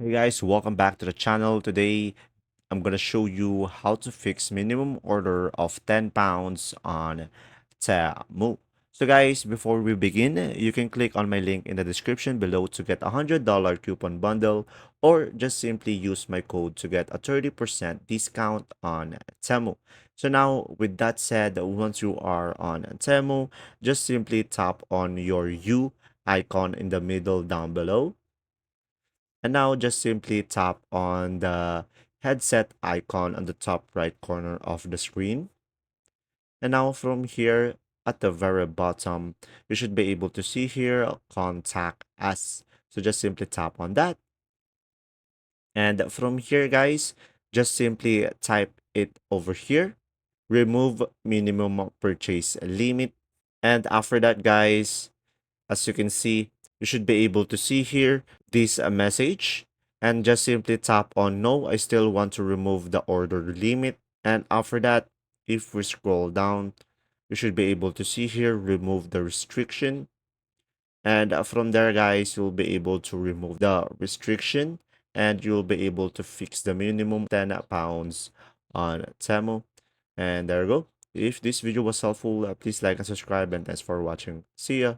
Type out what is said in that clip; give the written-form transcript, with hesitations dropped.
Hey guys, welcome back to the channel. Today, I'm gonna show you how to fix minimum order of 10 pounds on Temu. So guys, before we begin, you can click on my link in the description below to get a $100 coupon bundle, or just simply use my code to get a 30% discount on Temu. So now, with that said, once you are on Temu, just simply tap on your U icon in the middle down below. And now just simply tap on the headset icon on the top right corner of the screen. And now from here at the very bottom, you should be able to see here contact us. So just simply tap on that. And from here, guys, just simply type it over here. Remove minimum purchase limit. And after that, guys, as you can see, you should be able to see here this message, and just simply tap on no, I still want to remove the order limit. And after that, if we scroll down, you should be able to see here remove the restriction. And from there, guys, you'll be able to remove the restriction, and you'll be able to fix the minimum 10 pounds on Temu. And there you go. If this video was helpful, please like and subscribe, and thanks for watching. See ya.